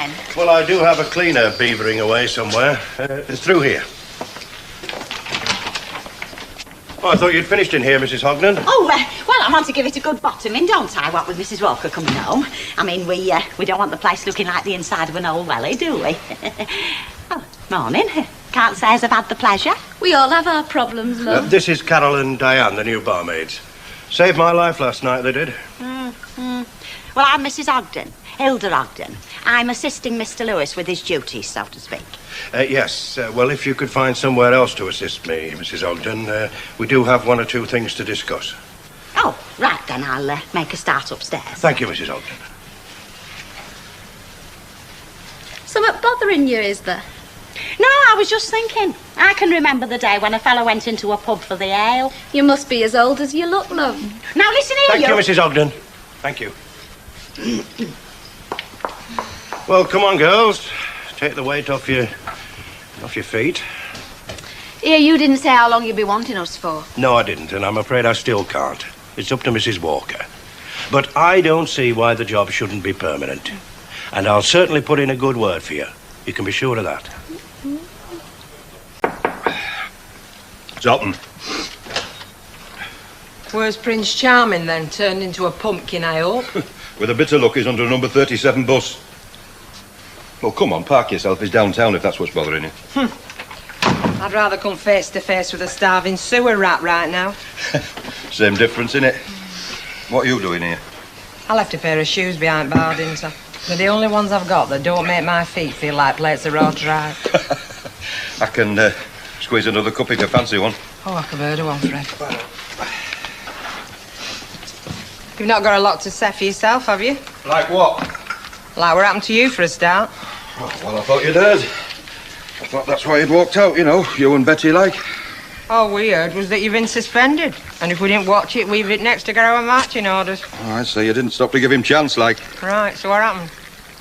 then? Well, I do have a cleaner beavering away somewhere. Through here. Oh, I thought you'd finished in here, Mrs. Hognan. Oh, well, I want to give it a good bottoming, don't I, what with Mrs. Walker coming home? I mean, we don't want the place looking like the inside of an old welly, do we? Oh, morning. Can't say as I've had the pleasure. We all have our problems, love. This is Carol and Diane, the new barmaids. Saved my life last night, they did. Well, I'm Mrs. Ogden, Hilda Ogden. I'm assisting Mr. Lewis with his duties, so to speak. Yes, well, if you could find somewhere else to assist me, Mrs. Ogden, we do have one or two things to discuss. Oh, right, then I'll make a start upstairs. Thank you, Mrs. Ogden. Something bothering you, is there? No, I was just thinking. I can remember the day when a fellow went into a pub for the ale. You must be as old as you look, love. Now, listen here, Thank you, Mrs. Ogden. Thank you. Well, come on, girls. Take the weight off your feet. Here, you didn't say how long you'd be wanting us for. No, I didn't, and I'm afraid I still can't. It's up to Mrs. Walker. But I don't see why the job shouldn't be permanent. And I'll certainly put in a good word for you. You can be sure of that. Zotten. Where's Prince Charming, then? Turned into a pumpkin, I hope. With a bit of luck, he's under a number 37 bus. Well, come on, park yourself. He's downtown if that's what's bothering you. I'd rather come face to face with a starving sewer rat right now. Same difference, innit? What are you doing here? I left a pair of shoes behind bar, didn't I? They're the only ones I've got that don't make my feet feel like plates of raw drive. I can squeeze another cup if you fancy one. Oh, I could have heard of one, Fred. You've not got a lot to say for yourself, have you? Like what? Like what happened to you, for a start? Oh, well, I thought you'd heard. I thought that's why you'd walked out, you know, you and Betty like. All we heard was that you've been suspended. And if we didn't watch it, we've it next to get our marching orders. All right, so you didn't stop to give him chance, like. Right, so what happened?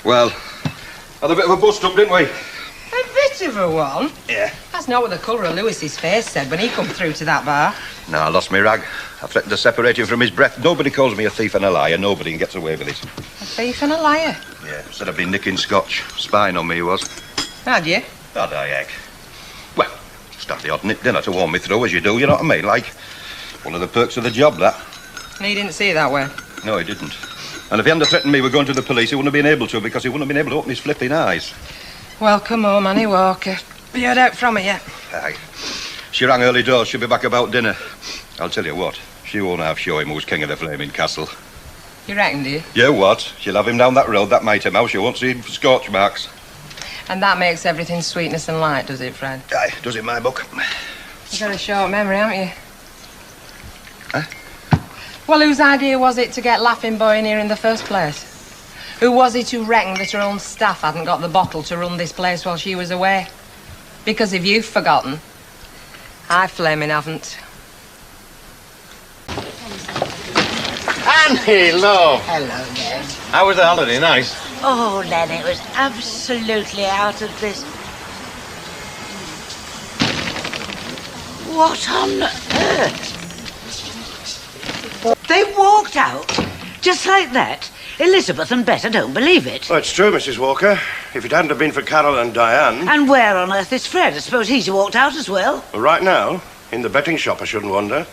Well, had a bit of a bust-up, didn't we? A bit of a one? Yeah. That's not what the colour of Lewis's face said when he come through to that bar. No, I lost my rag. I threatened to separate him from his breath. Nobody calls me a thief and a liar. Nobody gets away with it. A thief and a liar? Yeah, said I'd been nicking scotch. Spying on me he was. Had you? Had I, heck? Well, just had the odd nip dinner to warm me through, as you do, you know what I mean? Like, one of the perks of the job, that. And he didn't see it that way? No, he didn't. And if he hadn't threatened me with going to the police, he wouldn't have been able to, because he wouldn't have been able to open his flipping eyes. Well, come home, Annie Walker. You heard out from it yet? Aye. She rang early doors. She'll be back about dinner. I'll tell you what, she won't have show him who's king of the flaming castle. You reckon, do you? Yeah, what? She'll have him down that road, that mighty mouse. You won't see him for scorch marks. And that makes everything sweetness and light, does it, Fred? Aye, does in my book. You've got a short memory, haven't you? Huh? Well, whose idea was it to get Laughing Boy in here in the first place? Who was it who reckoned that her own staff hadn't got the bottle to run this place while she was away? Because if you've forgotten, I flaming haven't. Annie, love. Hello, Len. How was the holiday? Nice? Oh, Len, it was absolutely out of this. What on earth? They walked out just like that. Elizabeth and Bet, I don't believe it. Well, it's true, Mrs. Walker. If it hadn't have been for Carol and Diane... And where on earth is Fred? I suppose he's walked out as well. Well, right now, in the betting shop, I shouldn't wonder.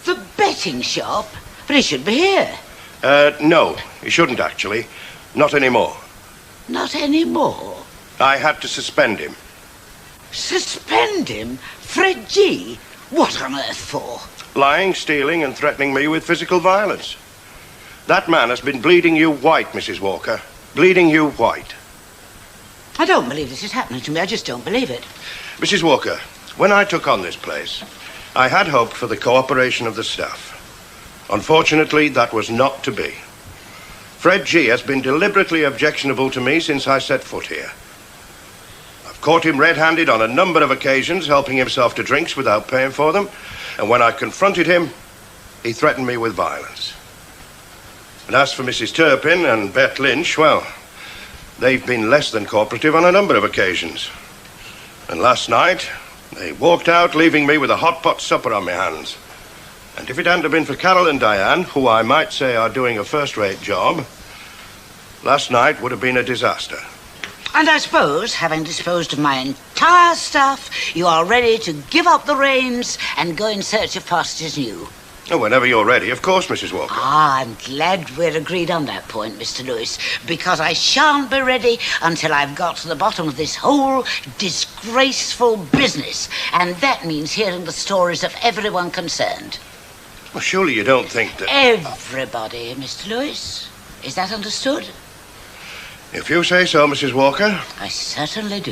The betting shop? But he should be here. No, he shouldn't, actually. Not anymore. Not anymore? I had to suspend him. Suspend him? Fred G? What on earth for? Lying, stealing, and threatening me with physical violence. That man has been bleeding you white, Mrs. Walker. Bleeding you white. I don't believe this is happening to me. I just don't believe it. Mrs. Walker, when I took on this place, I had hoped for the cooperation of the staff. Unfortunately, that was not to be. Fred G has been deliberately objectionable to me since I set foot here. I've caught him red-handed on a number of occasions, helping himself to drinks without paying for them. And when I confronted him, he threatened me with violence. And as for Mrs. Turpin and Bet Lynch, well, they've been less than cooperative on a number of occasions. And last night, they walked out, leaving me with a hot pot supper on my hands. And if it hadn't have been for Carol and Diane, who I might say are doing a first-rate job, last night would have been a disaster. And I suppose, having disposed of my entire staff, you are ready to give up the reins and go in search of pastures new. Oh, whenever you're ready, of course, Mrs. Walker. Ah, I'm glad we're agreed on that point, Mr. Lewis, because I shan't be ready until I've got to the bottom of this whole disgraceful business. And that means hearing the stories of everyone concerned. Well, surely you don't think that... Everybody, Mr. Lewis. Is that understood? If you say so, Mrs. Walker. I certainly do.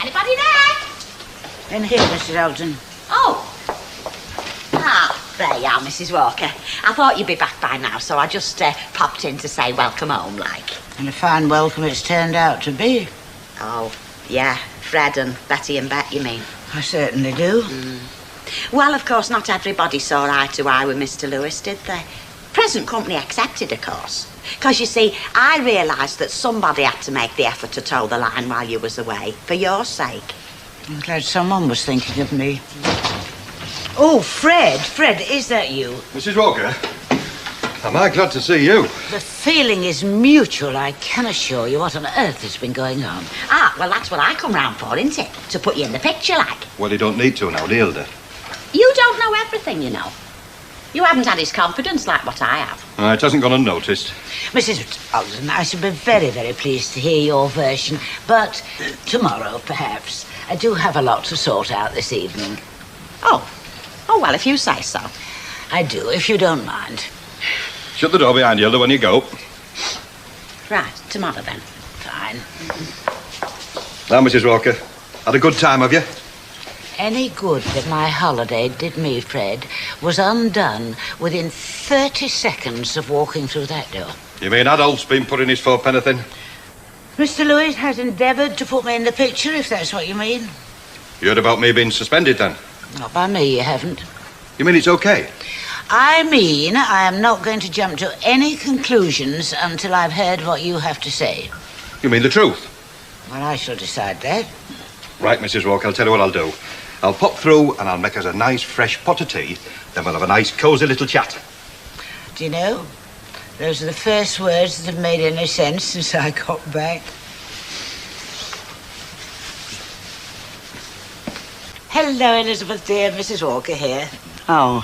Anybody there? In here, Mrs. Elton. Oh. Ah, there you are, Mrs. Walker. I thought you'd be back by now, so I just popped in to say welcome home, like. And a fine welcome it's turned out to be. Oh, yeah. Fred and Betty and Bet, you mean? I certainly do. Well, of course, not everybody saw eye to eye with Mr. Lewis, did they? Present company accepted, of course. Because, you see, I realised that somebody had to make the effort to toe the line while you was away, for your sake. I'm glad someone was thinking of me. Oh, Fred, is that you? Mrs. Walker, am I glad to see you? The feeling is mutual, I can assure you. What on earth has been going on? Ah, well, that's what I come round for, isn't it? To put you in the picture, like. Well, you don't need to now, Hilda. You don't know everything, you know. You haven't had his confidence like what I have. It hasn't gone unnoticed. Mrs. Alden, I should be very, very pleased to hear your version, but tomorrow, perhaps. I do have a lot to sort out this evening. Oh, well, if you say so. I do, if you don't mind. Shut the door behind you, Hilda, when you go. Right, tomorrow then. Fine. Now, Mrs. Walker, had a good time, have you? Any good that my holiday did me, Fred, was undone within 30 seconds of walking through that door. You mean Adolph's been putting his fourpenny in? Mr. Lewis has endeavoured to put me in the picture, if that's what you mean. You heard about me being suspended, then? Not by me, you haven't. You mean it's okay? I mean, I am not going to jump to any conclusions until I've heard what you have to say. You mean the truth? Well, I shall decide that. Right, Mrs. Walker, I'll tell you what I'll do. I'll pop through and I'll make us a nice fresh pot of tea, then we'll have a nice cosy little chat. Do you know, those are the first words that have made any sense since I got back. Hello, Elizabeth, dear. Mrs. Walker here. Oh,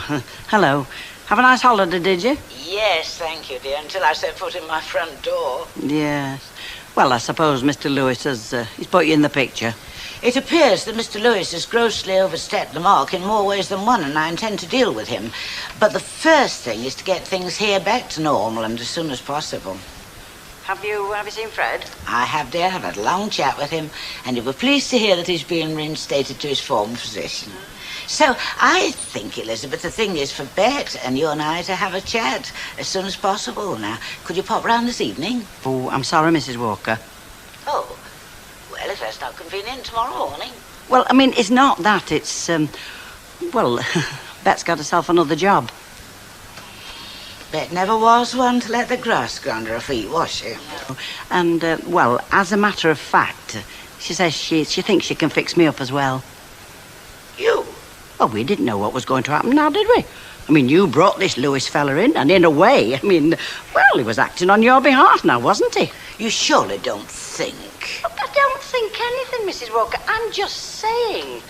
hello. Have a nice holiday, did you? Yes, thank you, dear, until I set foot in my front door. Yes. Well, I suppose Mr. Lewis he's put you in the picture. It appears that Mr. Lewis has grossly overstepped the mark in more ways than one, and I intend to deal with him. But the first thing is to get things here back to normal, and as soon as possible. Have you seen Fred? I have, dear. I've had a long chat with him, and you were pleased to hear that he's been reinstated to his former position. So I think, Elizabeth, the thing is for Bet and you and I to have a chat as soon as possible. Now, could you pop round this evening? Oh, I'm sorry, Mrs. Walker. Oh, well, if that's not convenient, tomorrow morning. Well, I mean, it's not that. It's, well, Bet's got herself another job. Bet never was one to let the grass grow under her feet, was she? And, well, as a matter of fact, she says she thinks she can fix me up as well. You? Well, we didn't know what was going to happen now, did we? I mean, you brought this Lewis fella in, and in a way, I mean, well, he was acting on your behalf now, wasn't he? You surely don't think... I don't think anything, Mrs. Walker. I'm just saying.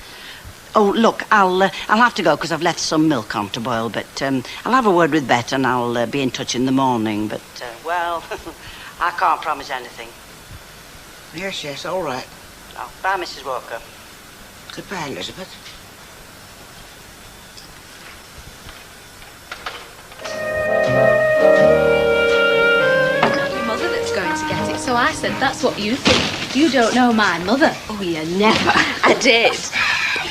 Oh, look, I'll have to go because I've left some milk on to boil, but I'll have a word with Bet and I'll be in touch in the morning. But, well, I can't promise anything. Yes, all right. Oh, bye, Mrs. Walker. Goodbye, Elizabeth. Your mother that's going to get it, so I said that's what you think. You don't know my mother. Oh, you never. I did.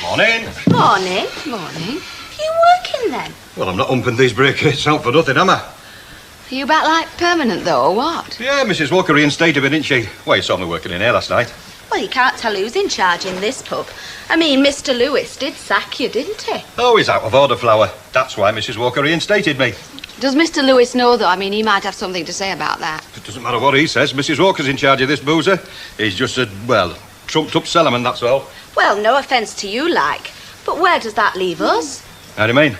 Morning. Morning. Morning. You working then? Well, I'm not humping these brake gates out for nothing, am I? Are you back like permanent, though, or what? Yeah, Mrs. Walker reinstated me, didn't she? Well, you saw me working in here last night. Well, you can't tell who's in charge in this pub. I mean, Mr. Lewis did sack you, didn't he? Oh, he's out of order, Flower. That's why Mrs. Walker reinstated me. Does Mr. Lewis know, though? I mean, he might have something to say about that. It doesn't matter what he says. Mrs. Walker's in charge of this boozer. He's just a, well, trumped-up cellarman, that's all. Well, no offence to you, like. But where does that leave us? How do you mean?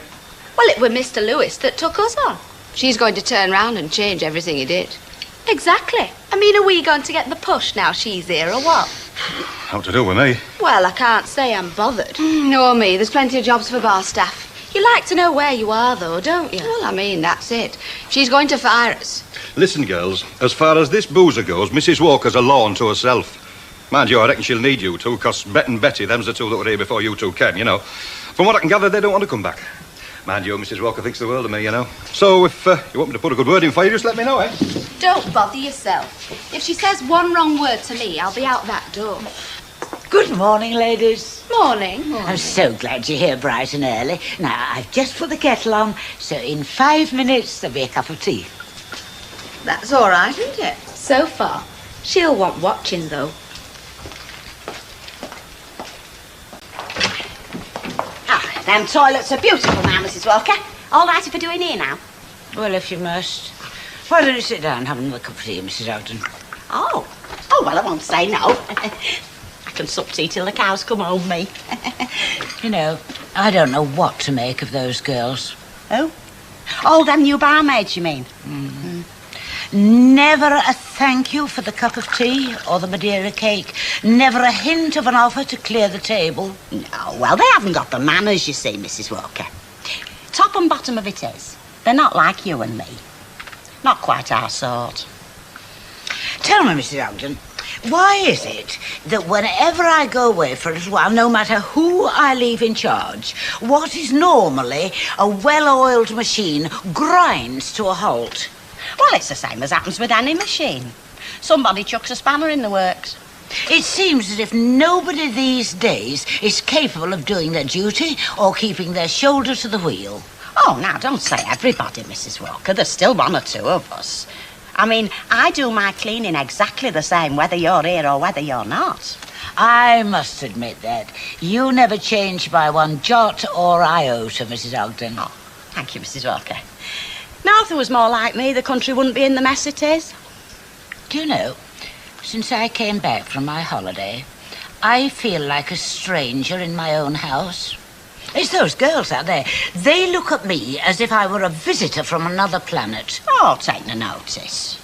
Well, it were Mr. Lewis that took us on. She's going to turn round and change everything he did. Exactly. I mean, are we going to get the push now she's here or what? How to do with me? Well, I can't say I'm bothered. Nor me. There's plenty of jobs for bar staff. You like to know where you are, though, don't you? Well, I mean, that's it. She's going to fire us. Listen, girls, as far as this boozer goes, Mrs. Walker's a law unto herself. Mind you, I reckon she'll need you two, because Bet and Betty, them's the two that were here before you two came, you know. From what I can gather, they don't want to come back. Mind you, Mrs. Walker thinks the world of me, you know. So if you want me to put a good word in for you, just let me know, eh? Don't bother yourself. If she says one wrong word to me, I'll be out that door. Good morning, ladies. Morning. I'm so glad you're here bright and early. Now, I've just put the kettle on, so in 5 minutes there'll be a cup of tea. That's all right, isn't it? So far. She'll want watching, though. Ah, them toilets are beautiful now, Mrs. Walker. All right if we're doing here now? Well, if you must. Why don't you sit down and have another cup of tea, Mrs. Ogden? Oh, well, I won't say no. I can sup tea till the cows come home, me. You know, I don't know what to make of those girls. Oh? Oh, them new barmaids, you mean? Mm-hmm. Never a thank you for the cup of tea or the Madeira cake. Never a hint of an offer to clear the table. No, well, they haven't got the manners, you see, Mrs. Walker. Top and bottom of it is, they're not like you and me. Not quite our sort. Tell me, Mrs. Ogden, why is it that whenever I go away for a little while, no matter who I leave in charge, what is normally a well-oiled machine grinds to a halt? Well, it's the same as happens with any machine. Somebody chucks a spanner in the works. It seems as if nobody these days is capable of doing their duty or keeping their shoulder to the wheel. Oh, now, don't say everybody, Mrs. Walker. There's still one or two of us. I mean, I do my cleaning exactly the same, whether you're here or whether you're not. I must admit that. You never change by one jot or iota, Mrs. Ogden. Oh, thank you, Mrs. Walker. Now, if there was more like me, the country wouldn't be in the mess it is. Do you know, since I came back from my holiday, I feel like a stranger in my own house. It's those girls out there. They look at me as if I were a visitor from another planet. Oh, take no notice.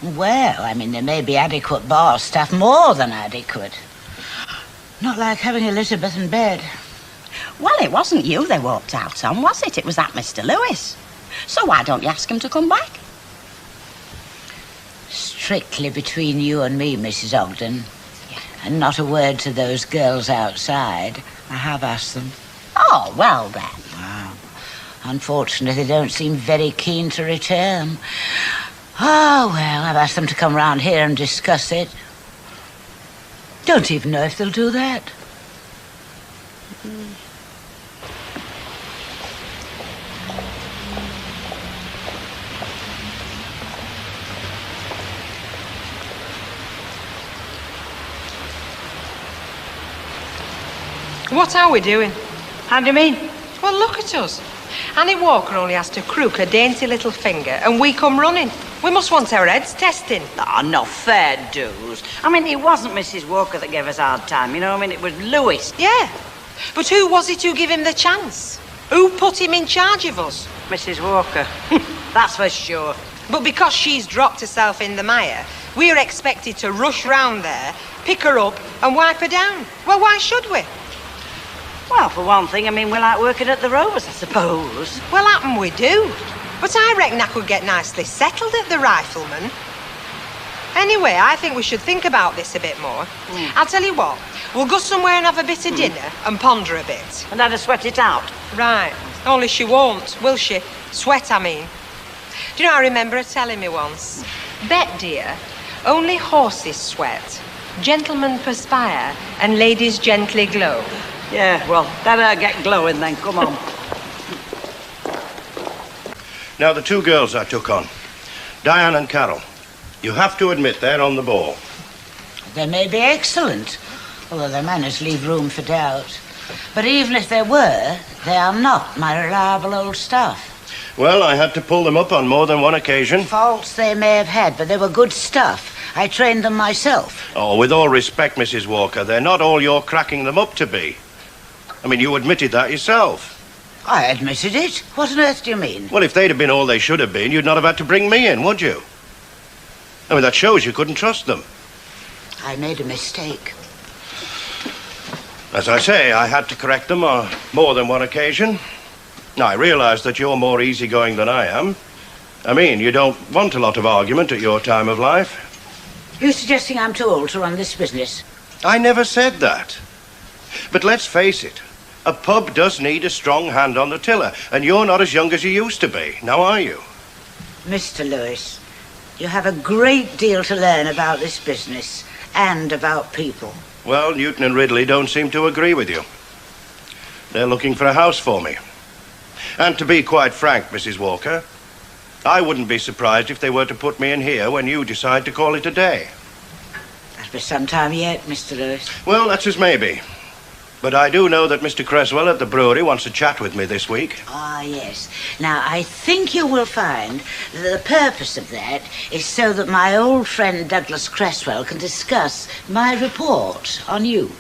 Well, I mean, there may be adequate bar staff, more than adequate. Not like having Elizabeth in bed. Well, it wasn't you they walked out on, was it? It was that Mr. Lewis. So why don't you ask him to come back? Strictly between you and me, Mrs. Ogden. And not a word to those girls outside. I have asked them. Oh, well then. Wow. Unfortunately, they don't seem very keen to return. Oh, well, I've asked them to come round here and discuss it. Don't even know if they'll do that. What are we doing? How do you mean? Well, look at us. Annie Walker only has to crook her dainty little finger and we come running. We must want our heads testing. Oh, no fair dues. I mean, it wasn't Mrs. Walker that gave us a hard time, you know? I mean, it was Lewis. Yeah, but who was it who gave him the chance? Who put him in charge of us? Mrs. Walker. That's for sure. But because she's dropped herself in the mire, we're expected to rush round there, pick her up and wipe her down. Well, why should we? Well, for one thing, I mean, we like working at the Rovers, I suppose. Well, happen we do. But I reckon I could get nicely settled at the Rifleman. Anyway, I think we should think about this a bit more. I'll tell you what, we'll go somewhere and have a bit of dinner and ponder a bit. And have to sweat it out. Right. Only she won't, will she? Sweat, I mean. Do you know, I remember her telling me once, Bet, dear, only horses sweat, gentlemen perspire, and ladies gently glow. Yeah, well, better get glowing then, come on. Now, the two girls I took on, Diane and Carol, you have to admit they're on the ball. They may be excellent, although their manners leave room for doubt. But even if they were, they are not my reliable old stuff. Well, I had to pull them up on more than one occasion. Faults they may have had, but they were good stuff. I trained them myself. Oh, with all respect, Mrs. Walker, they're not all you're cracking them up to be. I mean, you admitted that yourself. I admitted it. What on earth do you mean? Well, if they'd have been all they should have been, you'd not have had to bring me in, would you? I mean, that shows you couldn't trust them. I made a mistake. As I say, I had to correct them on more than one occasion. I realise that you're more easygoing than I am. I mean, you don't want a lot of argument at your time of life. You suggesting I'm too old to run this business? I never said that. But let's face it, a pub does need a strong hand on the tiller, and you're not as young as you used to be, now are you? Mr. Lewis, you have a great deal to learn about this business and about people. Well, Newton and Ridley don't seem to agree with you. They're looking for a house for me. And to be quite frank, Mrs. Walker, I wouldn't be surprised if they were to put me in here when you decide to call it a day. That'll be some time yet, Mr. Lewis. Well, that's as may be. But I do know that Mr. Creswell at the brewery wants to chat with me this week. Ah, yes. Now, I think you will find that the purpose of that is so that my old friend Douglas Creswell can discuss my report on you.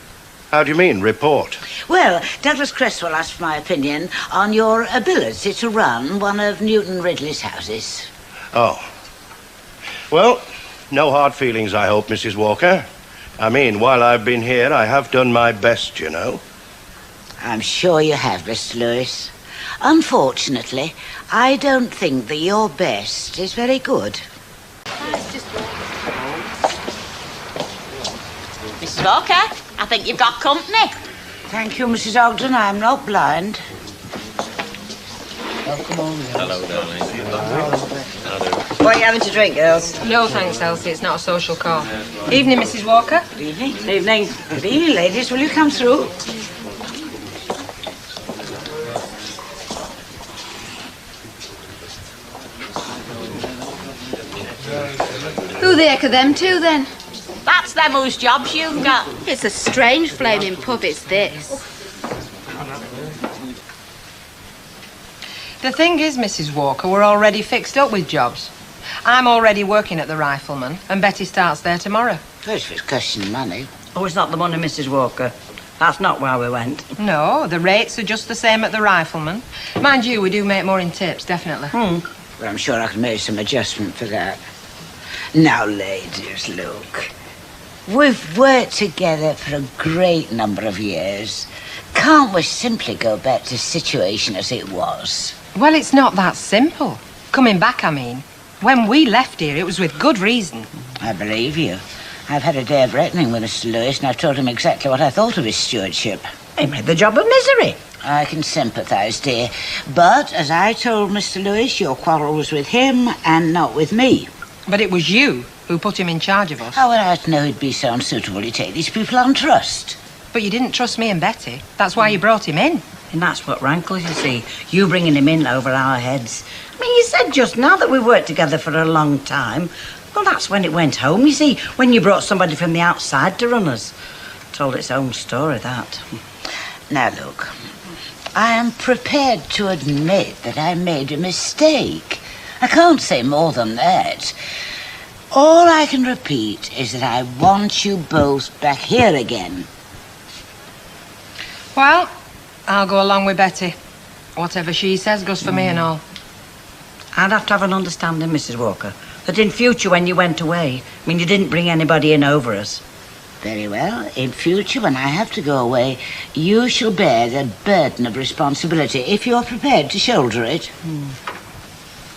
How do you mean, report? Well, Douglas Creswell asked for my opinion on your ability to run one of Newton Ridley's houses. Oh. Well, no hard feelings, I hope, Mrs. Walker. I mean, while I've been here, I have done my best, you know. I'm sure you have, Mr. Lewis. Unfortunately, I don't think that your best is very good. Mrs. Walker, I think you've got company. Thank you, Mrs. Ogden. I'm not blind. Hello, darling. What are you having to drink, girls? No, thanks, Elsie. It's not a social call. Evening, Mrs. Walker. Good evening. Evening. Good evening, ladies. Will you come through? Who the heck are them two, then? That's them whose jobs you've got. It's a strange flaming pub, it's this. The thing is, Mrs. Walker, we're already fixed up with jobs. I'm already working at the Rifleman, and Betty starts there tomorrow. First, if it's costing money. Oh, it's not the money, Mrs. Walker. That's not why we went. No, the rates are just the same at the Rifleman. Mind you, we do make more in tips, definitely. But I'm sure I can make some adjustment for that. Now, ladies, look. We've worked together for a great number of years. Can't we simply go back to the situation as it was? Well, it's not that simple. Coming back, I mean. When we left here, it was with good reason. I believe you. I've had a day of reckoning with Mr. Lewis, and I've told him exactly what I thought of his stewardship. He made the job a misery. I can sympathise, dear. But, as I told Mr. Lewis, your quarrel was with him and not with me. But it was you who put him in charge of us. How would I know he'd be so unsuitable to take these people on trust? But you didn't trust me and Betty. That's why you brought him in. And that's what rankles, you see. You bringing him in over our heads. I mean, you said just now that we worked together for a long time. Well, that's when it went home, you see, when you brought somebody from the outside to run us. Told its own story, that. Now, look, I am prepared to admit that I made a mistake. I can't say more than that. All I can repeat is that I want you both back here again. Well, I'll go along with Betty. Whatever she says goes for me and all. I'd have to have an understanding, Mrs. Walker, that in future when you went away, I mean, you didn't bring anybody in over us. Very well. In future, when I have to go away, you shall bear the burden of responsibility if you're prepared to shoulder it.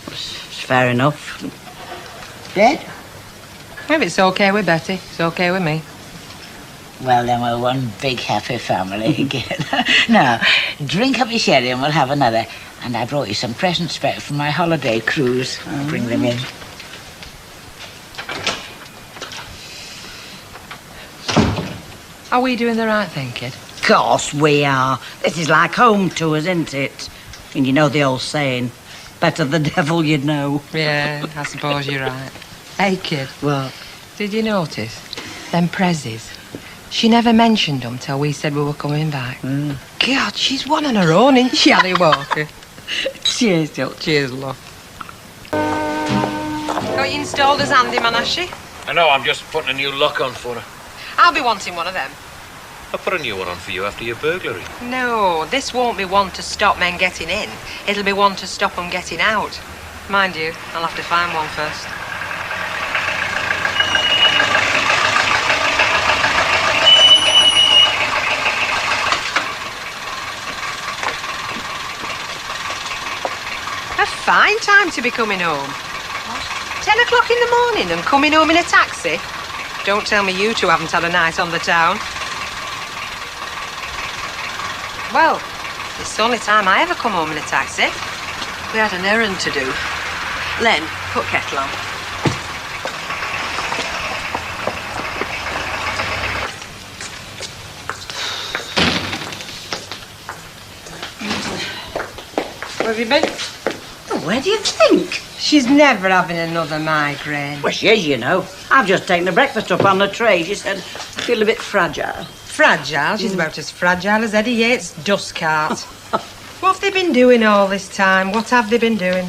It's fair enough. Bet? If it's okay with Betty, it's okay with me. Well, then we're one big happy family again. Now, drink up your sherry and we'll have another. And I brought you some presents back from my holiday cruise. I'll bring them in. Are we doing the right thing, kid? Of course we are. This is like home to us, isn't it? And you know the old saying, better the devil you'd know. Yeah, I suppose you're right. Hey, kid. What? Did you notice? Them prezzies. She never mentioned them till we said we were coming back. God, she's one on her own, isn't she, Annie Walker? Cheers, Joe. Cheers, love. Got you installed as handyman, has she? I know, I'm just putting a new lock on for her. I'll be wanting one of them. I'll put a new one on for you after your burglary. No, this won't be one to stop men getting in. It'll be one to stop them getting out. Mind you, I'll have to find one first. A fine time to be coming home. 10 o'clock in the morning and coming home in a taxi? Don't tell me you two haven't had a night on the town. Well, it's the only time I ever come home in a taxi. We had an errand to do. Len, put kettle on. Where have you been? Oh, where do you think? She's never having another migraine. Well, she is, you know. I've just taken the breakfast up on the tray. She said, I feel a bit fragile. Fragile? She's about as fragile as Eddie Yates' dust cart. What have they been doing all this time? What have they been doing?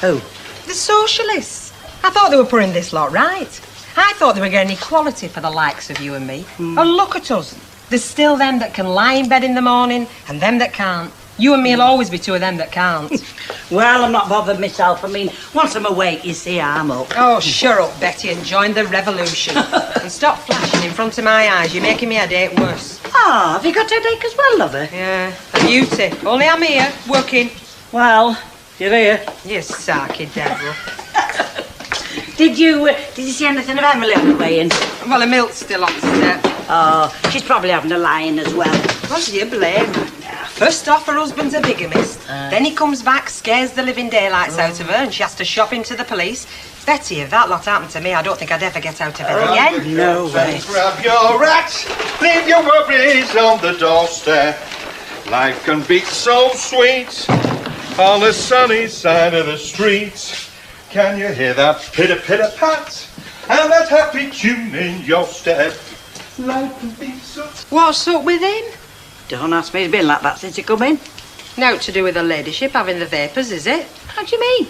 Who? The socialists. I thought they were putting this lot right. I thought they were getting equality for the likes of you and me. Oh, look at us. There's still them that can lie in bed in the morning and them that can't. You and me'll always be two of them that can't. Well, I'm not bothered myself. I mean, once I'm awake, you see, I'm up. Oh, shut up, Betty, and join the revolution. And stop flashing in front of my eyes. You're making me headache worse. Oh, have you got a headache as well, lover? Yeah, a beauty. Only I'm here, working. Well, you're here. You sarky devil. Did you see anything of Emily on the way in? Well, the milk's still on the step. Oh, she's probably having a lie-in as well. What do you blame? First off, her husband's a bigamist. Then he comes back, scares the living daylights out of her, and she has to shop into the police. Betty, if that lot happened to me, I don't think I'd ever get out of it again. No way. Grab your rat, leave your worries on the doorstep. Life can be so sweet on the sunny side of the street. Can you hear that pitter-pitter-pat and that happy tune in your step? Life can be so... What's up with him? Don't ask me, it's been like that since you come in. Naught to do with the ladyship having the vapours, is it? How do you mean?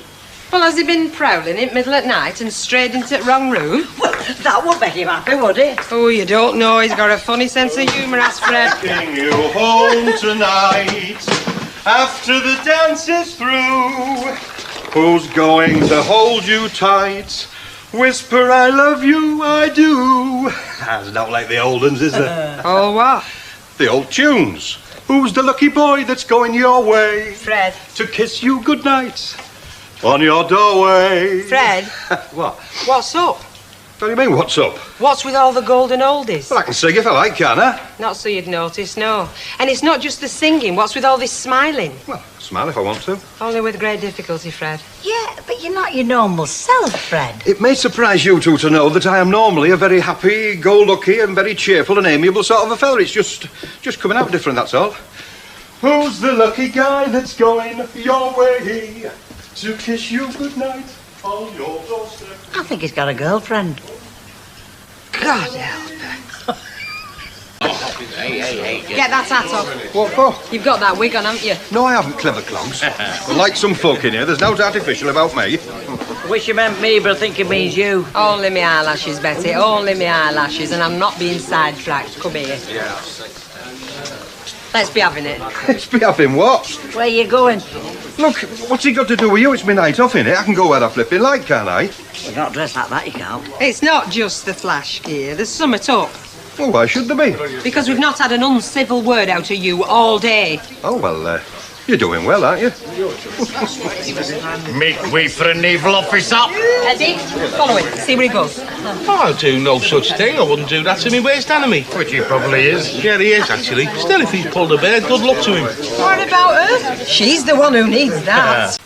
Well, has he been prowling in middle at night and strayed into the wrong room? Well, that would make him happy, would it? Oh, you don't know. He's got a funny sense of humour, has Fred. Taking you home tonight after the dance is through. Who's going to hold you tight? Whisper, I love you, I do. That's not like the old ones, is there? Oh, what? The old tunes. Who's the lucky boy that's going your way? Fred. To kiss you goodnight on your doorway. Fred. What? What's up? What do you mean, what's up? What's with all the golden oldies? Well, I can sing if I like, can I? Not so you'd notice, no. And it's not just the singing. What's with all this smiling? Well, smile if I want to. Only with great difficulty, Fred. Yeah, but you're not your normal self, Fred. It may surprise you two to know that I am normally a very happy, go-lucky and very cheerful and amiable sort of a fella. It's just coming out different, that's all. Who's the lucky guy that's going your way to kiss you goodnight on your doorstep? I think he's got a girlfriend. God help her. Hey. Get that hat off. What for? You've got that wig on, haven't you? No, I haven't, clever clogs. Like some folk in here, there's no artificial about me. Wish you meant me, but I think it means you. Only me eyelashes, Betty. Only me eyelashes, and I'm not being sidetracked. Come here. Yeah. Let's be having it. Let's be having what? Where you going? Look, what's he got to do with you? It's my night off, innit? I can go where I flipping like, can't I? You're not dressed like that, you can't. It's not just the flash gear. There's summit up. Well, why should there be? Because we've not had an uncivil word out of you all day. Oh, well, you're doing well, aren't you? Make way for a naval officer. Eddie, follow him. See where he goes. I'll do no such thing. I wouldn't do that to me worst enemy. Which he probably is. Yeah, he is, actually. Still, if he's pulled a bear, good luck to him. What about her? She's the one who needs that.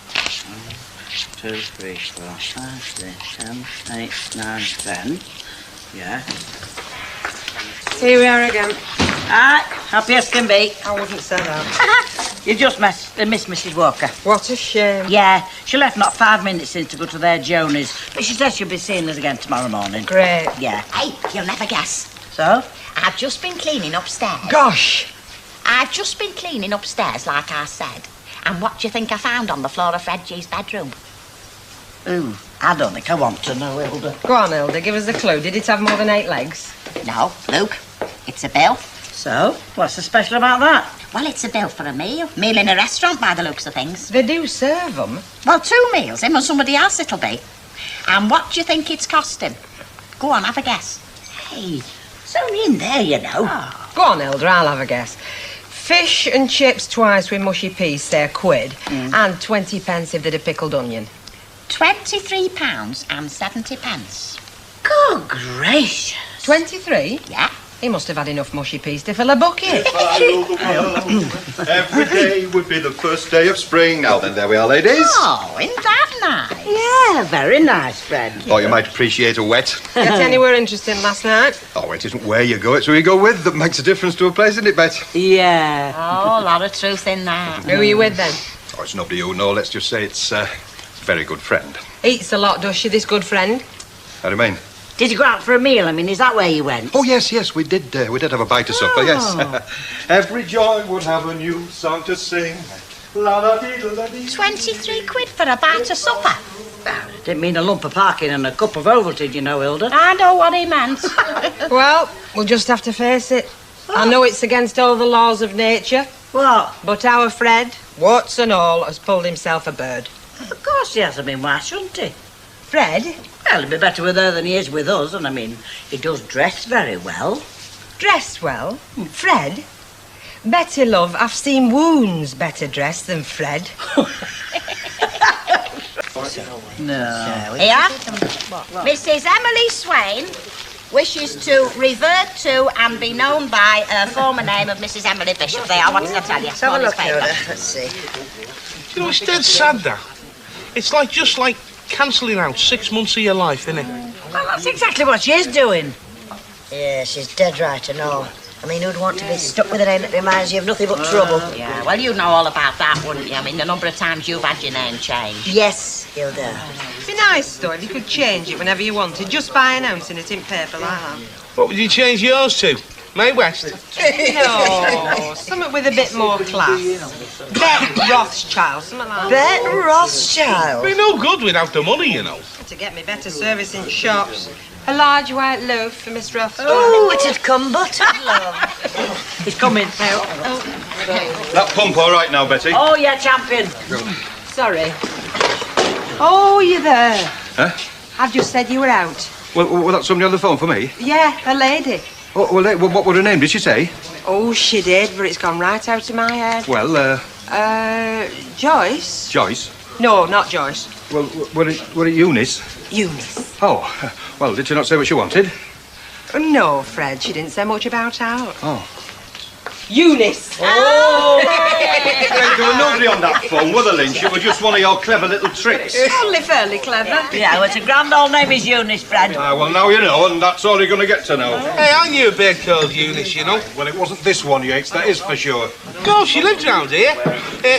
1, 2, 3, 4, 5, 6, 7, 8, 9, 10. Yeah. Here we are again. Aye, happy as can be. I wouldn't say that. You just missed Mrs. Walker. What a shame. Yeah, she left not 5 minutes since to go to their Jonies, but she says she'll be seeing us again tomorrow morning. Great. Yeah. Hey, you'll never guess. So? I've just been cleaning upstairs. Gosh. I've just been cleaning upstairs, like I said. And what do you think I found on the floor of Fred G's bedroom? Ooh, I don't think I want to know, Hilda. Go on, Hilda, give us a clue. Did it have more than 8 legs? No, Luke. It's a bill. So, what's so special about that? Well, it's a bill for a meal. Meal in a restaurant, by the looks of things. They do serve them. Well, 2 meals. Him and somebody else it'll be. And what do you think it's cost him? Go on, have a guess. Hey, it's only in there, you know. Go on, Hilda, I'll have a guess. Fish and chips twice with mushy peas, say £1, and 20p if they'd a pickled onion. £23.70. Good gracious. 23? Yeah. He must have had enough mushy peas to fill a bucket. Every day would be the first day of spring. Now then, there we are, ladies. Oh, isn't that nice? Yeah, very nice, Fred. Thought you might appreciate a wet. Get anywhere interesting last night? Oh, it isn't where you go, it's who you go with that makes a difference to a place, isn't it, Bet? Yeah. Oh, a lot of truth in that. Who are you with then? Oh, it's nobody you know. Let's just say it's a very good friend. Eats a lot, does she, this good friend? How do you mean? Did you go out for a meal? I mean, is that where you went? Oh, yes, we did have a bite of supper, yes. Every joy would have a new song to sing. La-da-dee-da-da-dee. 23 quid for a bite of supper. Didn't mean a lump of parking and a cup of Ovaltine, you know, Hilda. I know what he meant. Well, we'll just have to face it. I know it's against all the laws of nature. What? But our Fred, warts and all, has pulled himself a bird. Of course he has. I mean, why shouldn't he? Fred? Well, he'd be better with her than he is with us, and I mean, he does dress very well. Dressed well? Fred? Betty, love, I've seen wounds better dressed than Fred. No. Here, Mrs. Emily Swain wishes to revert to and be known by her former name of Mrs. Emily Bishop. They are, what did I tell you? Have a look, Paper. Hilda. Let's see. You know, it's dead sad, that. It's just like cancelling out 6 months of your life, isn't it? Well, that's exactly what she's doing. Yeah, she's dead right and all. I mean, who'd want to be stuck with a name that reminds you of nothing but trouble? Yeah, well, you know all about that, wouldn't you? I mean, the number of times you've had your name changed. Yes, Hilda. It'd be nice, though, if you could change it whenever you wanted, just by announcing it in paper like that. What would you change yours to? May West? No, something with a bit more class. Bet Rothschild, something like that. Bet Rothschild. Be no good without the money, you know. To get me better service in shops. A large white loaf for Miss Rothschild. Oh, it'd come buttered, love. He's coming. That pump all right now, Betty? Oh, yeah, champion. Sorry. Oh, you there? Huh? I've just said you were out. Well, that's somebody on the phone for me? Yeah, a lady. Oh, well, what was her name, did she say? Oh, she did, but it's gone right out of my head. Well, Joyce? Joyce? No, not Joyce. Well, were it Eunice? Eunice. Oh, well, did she not say what she wanted? No, Fred, she didn't say much about her. Oh. Eunice! Oh! There were nobody on that phone, were there, Lynch? It was just one of your clever little tricks. Only fairly clever. Yeah, well, it's a grand old name is Eunice, Fred. Well, now you know, and that's all you're going to get to know. Hey, I knew a bird called Eunice, you know. Well, it wasn't this one, Yates, that is for sure. God, she lived round here.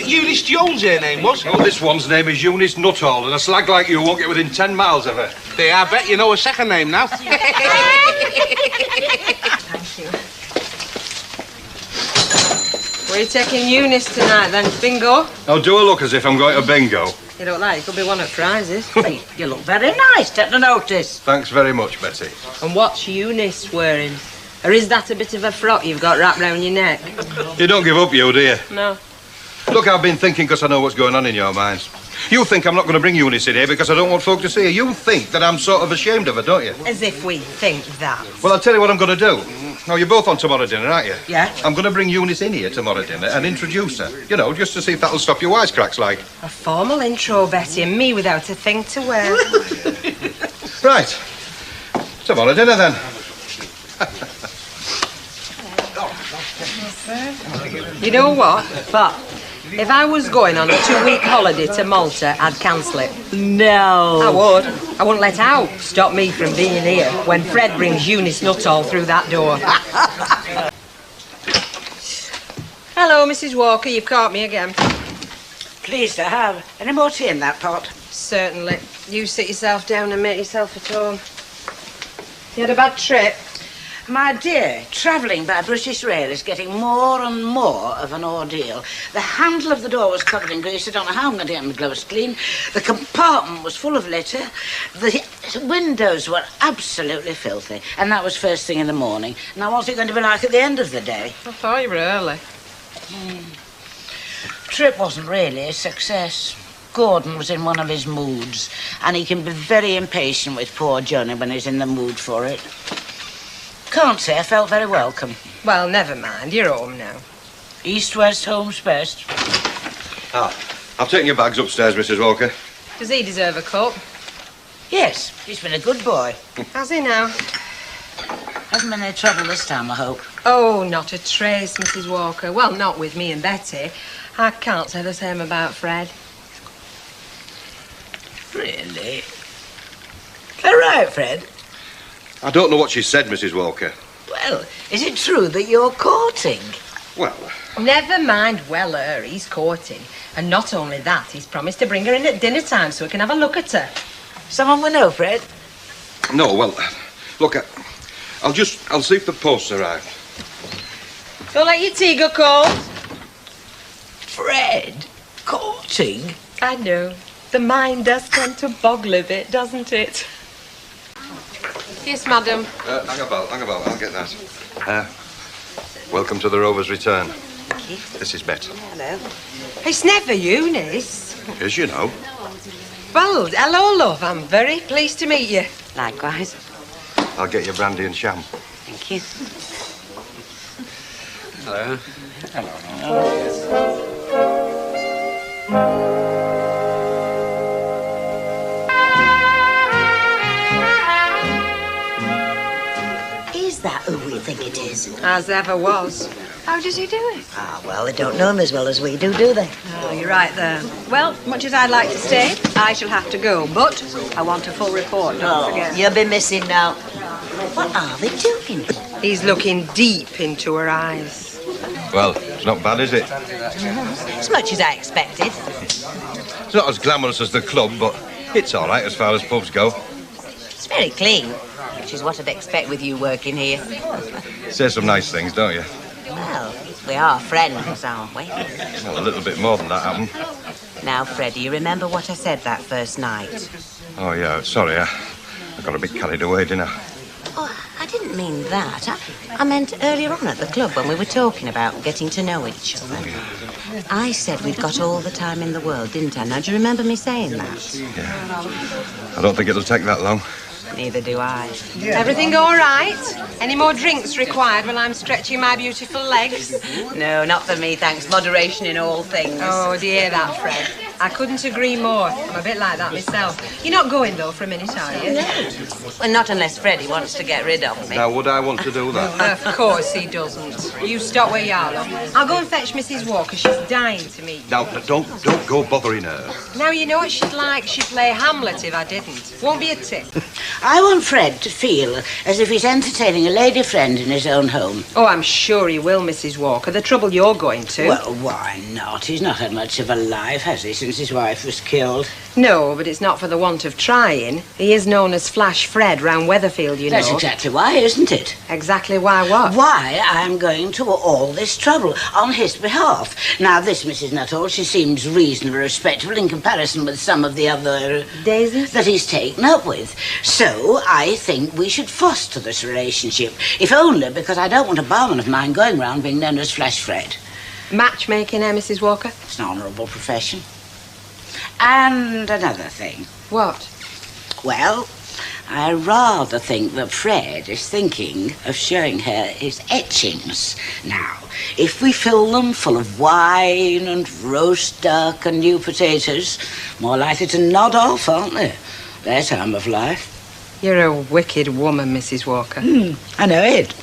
Eunice Jones, her name was. Oh, this one's name is Eunice Nuttall, and a slag like you won't get within 10 miles of her. Hey, I bet you know her second name now. Thank you. Where are you taking Eunice tonight, then? Bingo? Now, do I look as if I'm going to bingo? You don't like it? Could be one at Fry's. Hey, you look very nice. Take the notice. Thanks very much, Betty. And what's Eunice wearing? Or is that a bit of a frock you've got wrapped round your neck? You don't give up, you, do you? No. Look, I've been thinking because I know what's going on in your minds. You think I'm not going to bring Eunice in here because I don't want folk to see her. You think that I'm sort of ashamed of her, don't you? As if we think that. Well, I'll tell you what I'm going to do. Now, you're both on tomorrow dinner, aren't you? Yeah. I'm going to bring Eunice in here tomorrow dinner and introduce her. You know, just to see if that'll stop your wisecracks, like. A formal intro, Betty, and me without a thing to wear. Right. Tomorrow dinner, then. You know what? But if I was going on a 2-week holiday to Malta, I'd cancel it. No. I would. I wouldn't let out stop me from being here when Fred brings Eunice Nuttall through that door. Hello, Mrs. Walker. You've caught me again. Pleased to have. Any more tea in that pot? Certainly. You sit yourself down and make yourself at home. You had a bad trip? My dear, travelling by British Rail is getting more and more of an ordeal. The handle of the door was covered in grease. I don't know how I'm going to get my gloves clean. The compartment was full of litter. The windows were absolutely filthy. And that was first thing in the morning. Now, what's it going to be like at the end of the day? I thought you were early. Trip wasn't really a success. Gordon was in one of his moods, and he can be very impatient with poor Johnny when he's in the mood for it. Can't say I felt very welcome. Well, never mind. You're home now. East, west, home's best. Ah, I've taken your bags upstairs, Mrs. Walker. Does he deserve a cup? Yes, he's been a good boy. Has he now? Hasn't been any trouble this time, I hope. Oh, not a trace, Mrs. Walker. Well, not with me and Betty. I can't say the same about Fred. Really? Is that right, Fred? I don't know what she said, Mrs. Walker. Well, is it true that you're courting? Well, Never mind Weller, he's courting. And not only that, he's promised to bring her in at dinner time so we can have a look at her. Someone we know, Fred? no, well, look, I'll see if the post's arrived. Don't let your tea go cold. Fred? Courting? I know. The mind does tend to boggle a bit, doesn't it? Yes, madam. Hang about, I'll get that. Welcome to the Rovers Return. Thank you. This is Bet. Hello. It's never Eunice. Yes, you know. Well, hello, love. I'm very pleased to meet you. Likewise. I'll get you brandy and sham. Thank you. Hello. Is that who we think it is? As ever was. How does he do it? Ah, well, they don't know him as well as we do they? Oh, you're right there. Well, much as I'd like to stay, I shall have to go. But I want a full report, don't forget. You'll be missing now. What are they doing? He's looking deep into her eyes. Well, it's not bad, is it? As much as I expected. It's not as glamorous as the club, but it's all right as far as pubs go. It's very clean, which is what I'd expect with you working here. Say some nice things, don't you? Well, we are friends, aren't we? Well, a little bit more than that happened. Now, Freddie, you remember what I said that first night? Oh, yeah, sorry, I got a bit carried away, didn't I? Oh, I didn't mean that. I meant earlier on at the club when we were talking about getting to know each other. I said we'd got all the time in the world, didn't I? Now, do you remember me saying that? Yeah. I don't think it'll take that long. Neither do I. Everything all right? Any more drinks required while I'm stretching my beautiful legs? No, not for me, thanks. Moderation in all things. Oh, do you hear that, Fred? I couldn't agree more. I'm a bit like that myself. You're not going, though, for a minute, are you? No. Well, not unless Freddie wants to get rid of me. Now, would I want to do that? Of course he doesn't. You stop where you are, love. I'll go and fetch Mrs. Walker. She's dying to meet you. Now, don't go bothering her. Now, you know what she'd like? She'd play Hamlet if I didn't. Won't be a tip. I want Fred to feel as if he's entertaining a lady friend in his own home. Oh, I'm sure he will, Mrs. Walker. The trouble you're going to. Well, why not? He's not had much of a life, has he, since his wife was killed? No, but it's not for the want of trying. He is known as Flash Fred round Weatherfield, you know. That's exactly why, isn't it? Exactly why what? Why I'm going to all this trouble on his behalf. Now, this Mrs. Nuttall, she seems reasonably respectable in comparison with some of the other... Daisies? ...that he's taken up with. So, I think we should foster this relationship, if only because I don't want a barman of mine going round being known as Flash Fred. Matchmaking, eh, Mrs. Walker? It's an honourable profession. And another thing. What? Well, I rather think that Fred is thinking of showing her his etchings. Now, if we fill them full of wine and roast duck and new potatoes, more likely to nod off, aren't they? Their time of life. You're a wicked woman, Mrs. Walker. I know it.